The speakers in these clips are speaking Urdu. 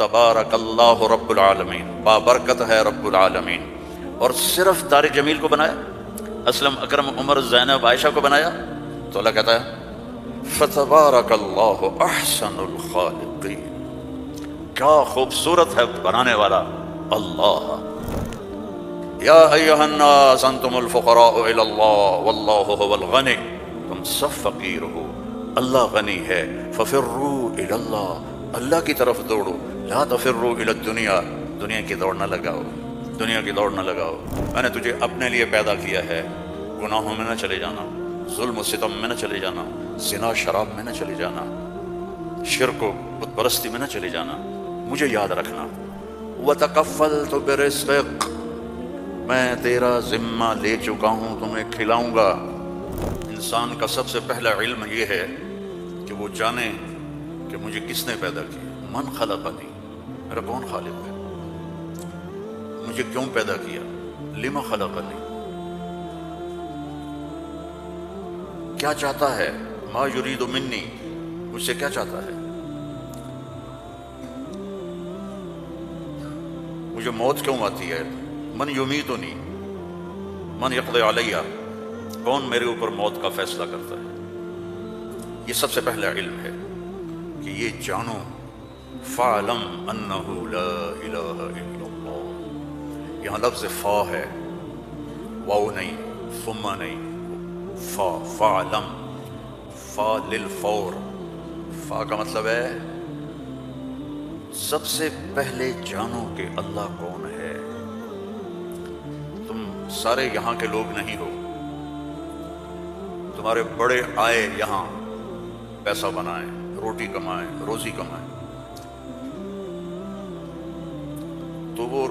فتبارک اللہ رب العالمین، بابرکت ہے رب العالمین۔ اور صرف طارق جمیل کو بنایا، اسلم، اکرم، عمر، زینب، عائشہ کو بنایا، تو اللہ کہتا ہے فتبارک اللہ احسن الخالقین، کیا خوبصورت ہے بنانے والا اللہ۔ یا ایہا الناس انتم الفقراء الی اللہ واللہ هو الغنی، تم سب فقیر ہو، اللہ غنی ہے۔ ففروا الی اللہ، اللہ کی طرف دوڑو، لا تفروا الی الدنیا، دنیا کی دوڑ نہ لگاؤ، دنیا کی دوڑ نہ لگاؤ۔ میں نے تجھے اپنے لیے پیدا کیا ہے، گناہوں میں نہ چلے جانا، ظلم و ستم میں نہ چلے جانا، زنا شراب میں نہ چلے جانا، شرک و بت پرستی میں نہ چلے جانا، مجھے یاد رکھنا۔ وَتَكَفَّلْتُ بِرِزْقِكَ، میں تیرا ذمہ لے چکا ہوں، تمہیں کھلاؤں گا۔ انسان کا سب سے پہلا علم یہ ہے کہ وہ جانے کہ مجھے کس نے پیدا کیا، من خلقنی، میرا کون خالق ہے، مجھے کیوں پیدا کیا، لما خلقنی، کیا چاہتا ہے، ما یرید منی، مجھ سے کیا چاہتا ہے، مجھے موت کیوں آتی ہے، من یمیتنی، من یقضی علیہ، کون میرے اوپر موت کا فیصلہ کرتا ہے۔ یہ سب سے پہلا علم ہے کہ یہ جانو، فَعْلَمْ أَنَّهُ لَا إِلَهَ إِلَّا اللَّهُ، یہاں لفظ فا ہے، واو نہیں، ثم نہیں، فا، فَعْلَمْ، فا للفور، فا کا مطلب ہے سب سے پہلے جانو کہ اللہ کون ہے۔ تم سارے یہاں کے لوگ نہیں ہو، تمہارے بڑے آئے یہاں پیسہ بنائیں، روٹی کمائیں، روزی کمائیں، تو وہ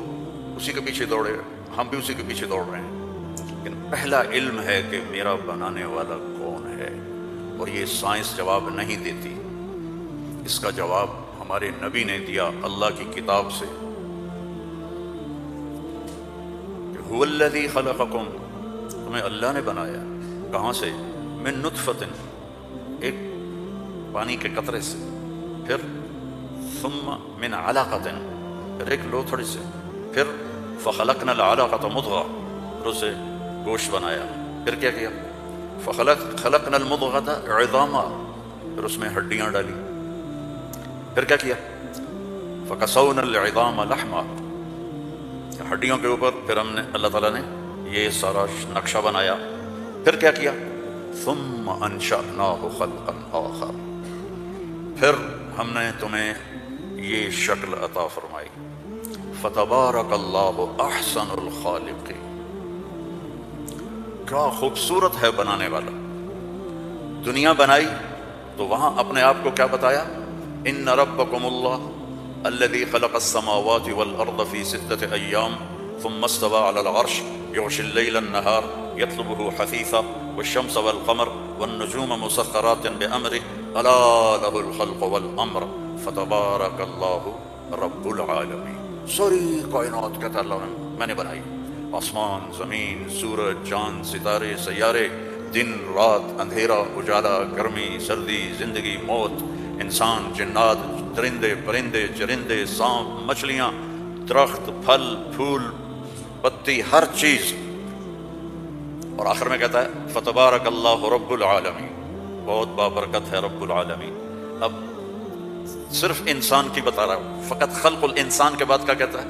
اسی کے پیچھے دوڑے، ہم بھی اسی کے پیچھے دوڑ رہے ہیں، لیکن پہلا علم ہے کہ میرا بنانے والا کون ہے۔ اور یہ سائنس جواب نہیں دیتی، اس کا جواب ہمارے نبی نے دیا اللہ کی کتاب سے، کہ هو الذی خلقکم، تمہیں اللہ نے بنایا، کہاں سے، من نطفۃ، ایک پانی کے قطرے سے، پھر ثم من علقۃ، پھر ایک لوتھڑی سے، پھر فخلقنا العلقۃ مضغہ، پھر اسے گوشت بنایا، پھر کیا کیا، خلقنا المضغۃ عظاما، پھر اس میں ہڈیاں ڈالی، پھر کیا کیا، فکسونا العظام لحما، ہڈیوں کے اوپر پھر ہم نے، اللہ تعالیٰ نے یہ سارا نقشہ بنایا، پھر کیا کیا، ثم انشأناہ خلقا آخر، پھر ہم نے تمہیں یہ شکل عطا فرمائی۔ فتبارک اللہ احسن الخالقین، کیا خوبصورت ہے بنانے والا۔ دنیا بنائی تو وہاں اپنے آپ کو کیا بتایا، ان ربکم اللہ الذی خلق السماوات والارض فی 6 ایام ثم استوى على العرش یغشی اللیل النہار یطلبہ حثیثا والشمس والقمر والنجوم مسخرات بأمرہ الا لہ الخلق والامر فتبارک اللہ رب العالمین۔ ساری کائنات کہتا اللہ نے میں نے بنائی، آسمان، زمین، سورج، چاند، ستارے، سیارے، دن رات، اندھیرا اجالا، گرمی سردی، زندگی موت، انسان، جنات، درندے پرندے، چرندے، سانپ، مچھلیاں، درخت، پھل پھول، پتی، ہر چیز۔ اور آخر میں کہتا ہے فتبارک اللہ رب العالمین، بہت بابرکت ہے رب العالمین۔ اب صرف انسان کی بتا رہا ہوں، فقط خلق الانسان کے بعد کیا کہتا ہے،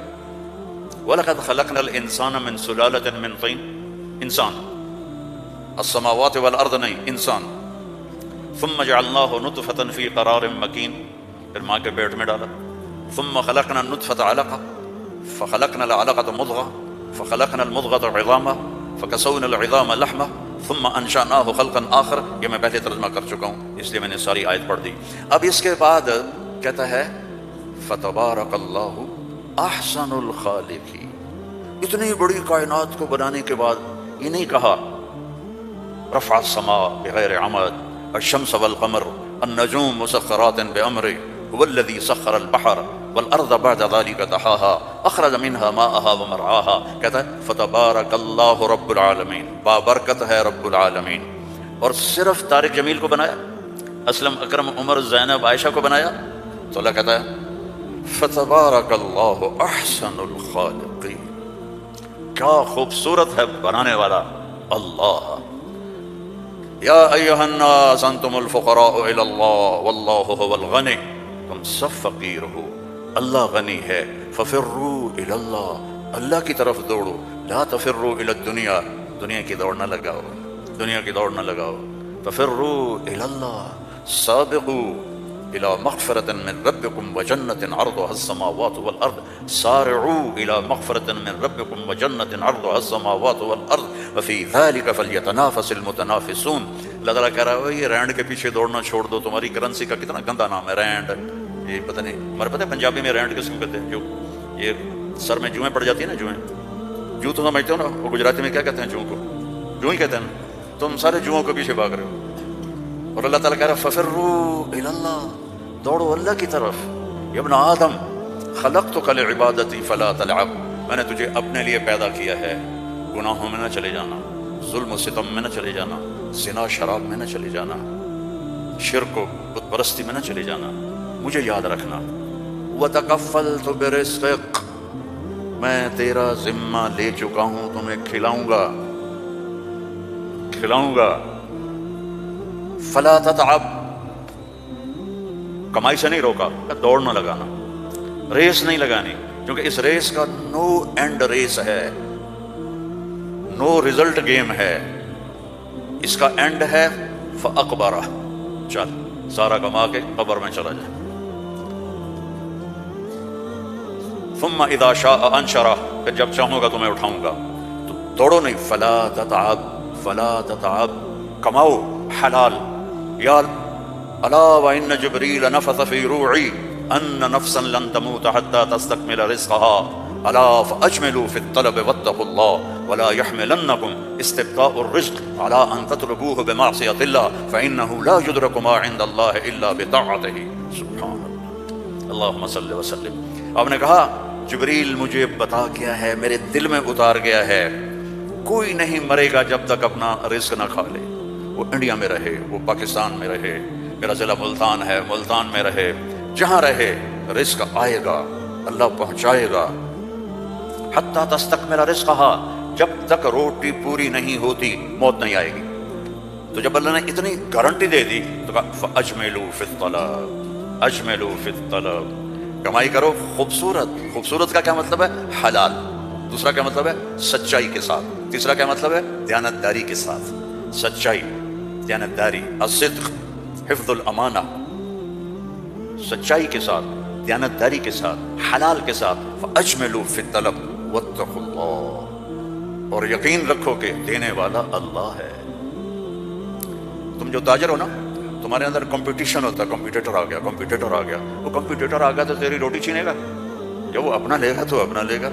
وَلَقَدْ خَلَقْنَا الْإِنسَانَ مِنْ سُلَالَةٍ مِنْ طِينٍ، انسان، السماوات والارض نہیں، انسان، ثم جعلناه نطفة في قرار مكين، پھر ماں کے پیٹ میں ڈالا، ثم خلقنا النطفة علقة فخلقنا العلقة مضغة فخلقنا المضغة عظاما فكسونا العظام لحما ثم انشأناه خلقا آخر۔ یہ میں پہلے ترجمہ کر چکا ہوں اس لیے میں نے ساری آیت پڑھ دی۔ اب اس کے بعد کہتا ہے فتبارک اللہ احسن الخالقین۔ اتنی بڑی کائنات کو بنانے کے بعد یہ نہیں کہا رفع السماء بغیر عمد الشمس والقمر النجوم مسخرات بأمره هو الذي سخر البحر والارض بعد ذلك دحاها اخرج منها ماءها ومرعاها، کہتا ہے فتبارک اللہ رب العالمین، بابرکت ہے رب العالمین۔ اور صرف طارق جمیل کو بنایا، اسلم، اکرم، عمر، زینب، عائشہ کو بنایا، تو اللہ کہتا ہے فتبارک اللہ احسن الخالقین، کیا خوبصورت ہے بنانے والا اللہ۔ یا ایہا الناس انتم الفقراء الی اللہ واللہ هو الغنی، تم سب فقیر ہو، اللہ غنی ہے۔ ففروا الی اللہ، اللہ کی طرف دوڑو، لا تفروا الی الدنیا، دنیا کی دوڑ نہ لگاؤ، دنیا کی دوڑ نہ لگاؤ۔ ففروا الی اللہ، سابقوا الى مغفرة من ربكم وجنة عرضها السماوات والارض، سارعوا الى مغفرة من ربكم وجنة عرضها السماوات والارض وفي ذلك فليتنافس المتنافسون۔ اللہ تعالیٰ کہہ رہا ہے یہ رینڈ کے پیچھے دوڑنا چھوڑ دو، تمہاری کرنسی کا کتنا گندا نام ہے رینڈ، یہ پتہ نہیں ہمارے پتہ ہے پنجابی میں رینڈ کس کو کہتے ہیں؟ جو یہ سر میں جوئیں پڑ جاتی ہیں نا، جوئیں، جو تو سمجھتے ہو نا، وہ گجراتی میں کیا کہتے ہیں؟ جو کو جو ہی کہتے ہیں نا، تم سارے جوؤں کے پیچھے بھاگ رہے ہو۔ اور اللہ تعالیٰ کہہ رہا ہے ففروا الی اللہ، دوڑو اللہ کی طرف۔ یا ابن آدم خلقتک لعبادتی فلا تلعب، میں نے تجھے اپنے لیے پیدا کیا ہے، گناہوں میں نہ چلے جانا، ظلم و ستم میں نہ چلے جانا، زنا شراب میں نہ چلے جانا، شرک و بت پرستی میں نہ چلے جانا، مجھے یاد رکھنا۔ وتکفلت برزقک، میں تیرا ذمہ لے چکا ہوں، تمہیں کھلاؤں گا کھلاؤں گا۔ فلا تتعب، کمائی سے نہیں روکا، دوڑ نہ لگانا، ریس نہیں لگانی، کیونکہ اس ریس کا نو اینڈ ریس ہے، نو ریزلٹ گیم ہے، اس کا اینڈ ہے فاقبرہ، چل سارا کما کے قبر میں چلا جائے۔ ثم اذا شاء انشرہ، پھر جب چاہوں گا تمہیں اٹھاؤں گا، تو دوڑو نہیں۔ فلا تتعب، فلا تتعب، کماؤ حلال۔ یا الا وان جبریل نفث فی روعی ان نفسا لن تموت حتى تستكمل رزقها الا فاجملوا في الطلب واتقوا الله ولا يحملنكم استبطاء الرزق على ان تطلبوه بمعصية الله فانه لا يدرك ما عند الله الا بطاعته۔ سبحان اللہ، اللهم صل وسلم۔ آپ نے کہا جبریل مجھے بتا گیا ہے، میرے دل میں اتار گیا ہے، کوئی نہیں مرے گا جب تک اپنا رزق نہ کھا لے، وہ انڈیا میں رہے، وہ پاکستان میں رہے، میرا ضلع ملتان ہے، ملتان میں رہے، جہاں رہے رزق آئے گا، اللہ پہنچائے گا۔ حتی تستکمل رزقہا، جب تک روٹی پوری نہیں ہوتی موت نہیں آئے گی۔ تو جب اللہ نے اتنی گارنٹی دے دی تو کہا فاجملوا فی الطلب، اجملوا فی الطلب، کمائی کرو خوبصورت۔ خوبصورت کا کیا مطلب ہے؟ حلال۔ دوسرا کیا مطلب ہے؟ سچائی کے ساتھ۔ تیسرا کیا مطلب ہے؟ دیانتداری کے ساتھ، سچائی، دیانتداری، الصدق، حفظ الامانہ، سچائی کے ساتھ، دیانتداری کے ساتھ، حلال کے ساتھ۔ فاجملوا فی الطلب واتقوا اللہ، اور یقین رکھو کہ دینے والا اللہ ہے۔ تم جو تاجر ہو نا، تمہارے اندر کمپٹیشن ہوتا ہے، کمپیٹیٹر آ گیا، کمپیٹیٹر آ گیا، وہ کمپیٹیٹر آ گیا تو تیری روٹی چھینے گا، جب وہ اپنا لے گا تو اپنا لے گا۔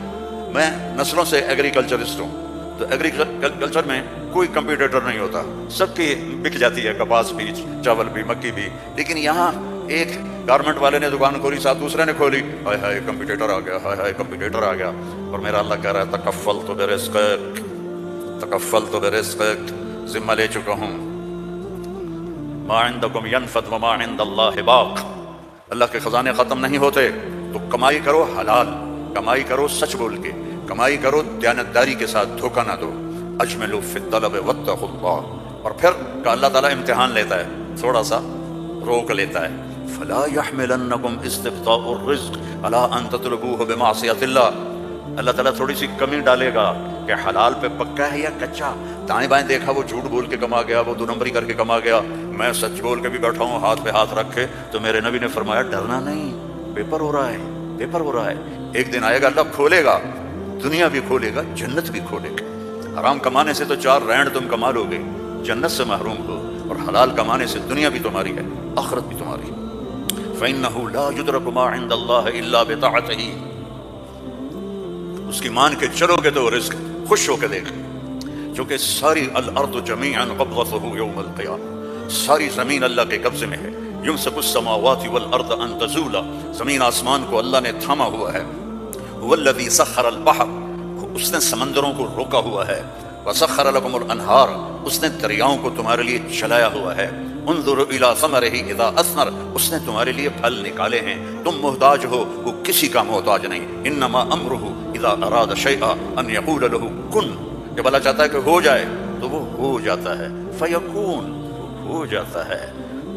میں نسلوں سے ایگریکلچرسٹ ہوں، تو ایگریکلچر میں کوئی کمپیٹیٹر نہیں ہوتا، سب کی بک جاتی ہے، کپاس بھی، چاول بھی، مکی بھی۔ لیکن یہاں ایک گارمنٹ والے نے دکان کھولی، ساتھ دوسرے نے کھولی، ہائے ہائے کمپیٹیٹر آ گیا، ہائے ہائے کمپیٹیٹر آ گیا۔ اور میرا اللہ کہہ رہا ہے تکفلت برزقک، تکفلت برزقک، ذمہ لے چکا ہوں۔ ما عندکم ینفد وما عند اللہ باق، اللہ کے خزانے ختم نہیں ہوتے، تو کمائی کرو حلال، کمائی کرو سچ بول کے، کمائی کرو دیانتداری کے ساتھ، دھوکہ نہ دو۔ اجملوا فی الطلب واتقوا اللہ، اور پھر کہ اللہ تعالیٰ امتحان لیتا ہے، تھوڑا سا روک لیتا ہے۔ فلا يحملنکم استبطاء الرزق علی ان تطلبوه بمعصیۃ اللہ، اللہ تعالیٰ تھوڑی سی کمی ڈالے گا کہ حلال پہ پکا ہے یا کچا۔ دائیں بائیں دیکھا وہ جھوٹ بول کے کما گیا، وہ دو نمبری کر کے کما گیا، میں سچ بول کے بھی بیٹھا ہوں ہاتھ پہ ہاتھ رکھ کے، تو میرے نبی نے فرمایا ڈرنا نہیں، پیپر ہو رہا ہے، پیپر ہو رہا ہے، ایک دن آئے گا اللہ کھولے گا، دنیا بھی کھولے گا، جنت بھی کھولے گا۔ حرام کمانے سے تو 4 رینڈ تم کما لو گے، جنت سے محروم ہو، اور حلال کمانے سے دنیا بھی تمہاری ہے، آخرت بھی تمہاری ہے۔ فَإِنَّهُ لَا يُدْرَكُ مَا عِندَ اللَّهِ إِلَّا بِطَاعَتِهِ، اس کی مان کے چلو گے تو رزق خوش ہو کے دیکھ، کیونکہ ساری الارض جمیعا قبضته یوم القیامہ، ساری زمین اللہ کے قبضے میں ہے۔ یمسک السماوات والارض ان تزولا، زمین آسمان کو اللہ نے تھاما ہوا ہے۔ هو الذی سخر البحر، اس نے سمندروں کو روکا ہوا ہے۔ وسخر لکم الانہار، اس نے دریاؤں کو تمہارے لیے چلایا ہوا ہے۔ انظر الی ثمرہ اذا اثمر، اس نے تمہارے لیے پھل نکالے ہیں، تم محتاج ہو، وہ کسی کا محتاج نہیں۔ انما امرہ اذا اراد شیئا ان یقول له کن، جب اللہ چاہتا ہے کہ ہو جائے تو وہ ہو جاتا ہے، فیکون، ہو جاتا ہے۔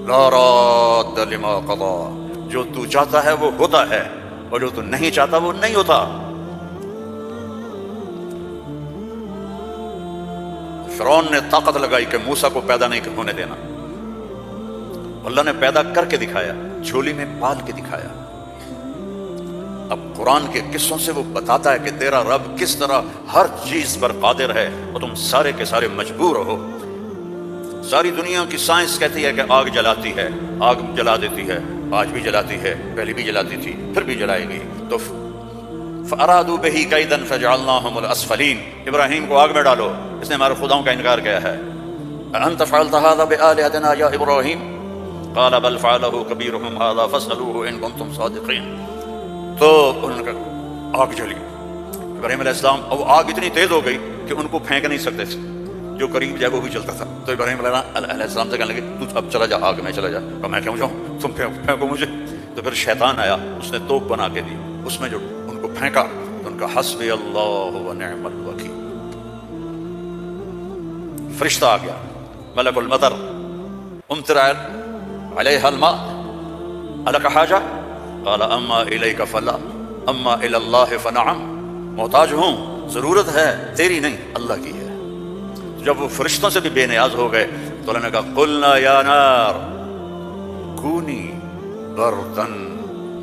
لا راد لما قضا، جو تو چاہتا ہے وہ ہوتا ہے، اور جو تو نہیں چاہتا وہ نہیں ہوتا۔ فرعون نے طاقت لگائی کہ موسیٰ کو پیدا نہیں ہونے دینا، اللہ نے پیدا کر کے دکھایا، جھولی میں پال کے دکھایا۔ اب قرآن کے قصوں سے وہ بتاتا ہے کہ تیرا رب کس طرح ہر چیز پر قادر ہے، اور تم سارے کے سارے مجبور ہو۔ ساری دنیا کی سائنس کہتی ہے کہ آگ جلاتی ہے، آگ جلا دیتی ہے، آج بھی جلاتی ہے، پہلے بھی جلاتی تھی، پھر بھی جلائے گی۔ تو فَأَرَادُوا بِهِ كَيْدًا فَجَعَلْنَاهُمُ الْأَسْفَلِينَ، ابراہیم کو آگ میں ڈالو، اس نے ہمارے خداؤں کا انکار کیا ہے۔ أَأَنْتَ فَعَلْتَ هَذَا بِآلِهَتِنَا يَا إِبْرَاهِيمُ قَالَ بَلْ فَعَلَهُ كَبِيرُهُمْ هَذَا فَاسْأَلُوهُ إِن كُنتُمْ صَادِقِينَ۔ تو ان کا آگ جلی، ابراہیم علیہ السلام، اب آگ اتنی تیز ہو گئی کہ ان کو پھینک نہیں سکتے تھے، جو قریب جائے وہ بھی چلتا تھا۔ تو ابراہیم علیہ السلام سے کہنے لگے تو اب چلا جا آگ میں، چلا جا۔ تو میں کیوں جاؤں، تم پھینکو مجھے۔ تو پھر شیطان آیا، اس نے توپ بنا کے دی، اس میں جو ان کو پھینکا تو ان کا حسبی اللہ و نعم الوکیل، فرشتہ آ گیا، ملک المطر، امطر علیہا الماء الک حاجہ قال اما الیک فلا اما الی اللہ فنعم، محتاج ہوں، ضرورت ہے تیری نہیں، اللہ کی ہے۔ جب وہ فرشتوں سے بھی بے نیاز ہو گئے تو اللہ نے کہا قلنا یا نار کونی بردا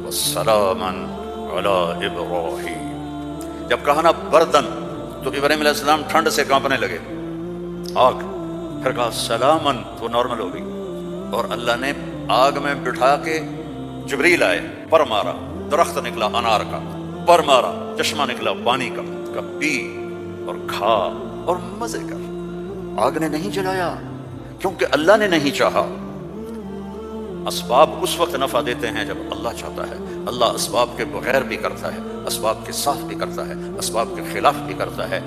وسلاما علی ابراہیم، جب کہا نا بردن تو ابراہیم علیہ السلام ٹھنڈ سے کانپنے لگے، آگ، پھر کہا سلامن تو نارمل ہو گئی، اور اللہ نے آگ میں بٹھا کے جبریل آئے، پر مارا، درخت نکلا انار کا، پر مارا، چشمہ نکلا پانی کا پی اور کھا اور مزے کر۔ آگ نے نہیں جلایا کیونکہ اللہ نے نہیں چاہا۔ اسباب اس وقت نفع دیتے ہیں جب اللہ چاہتا ہے۔ اللہ اسباب کے بغیر بھی کرتا ہے، اسباب کے ساتھ بھی کرتا ہے، اسباب کے خلاف بھی کرتا ہے۔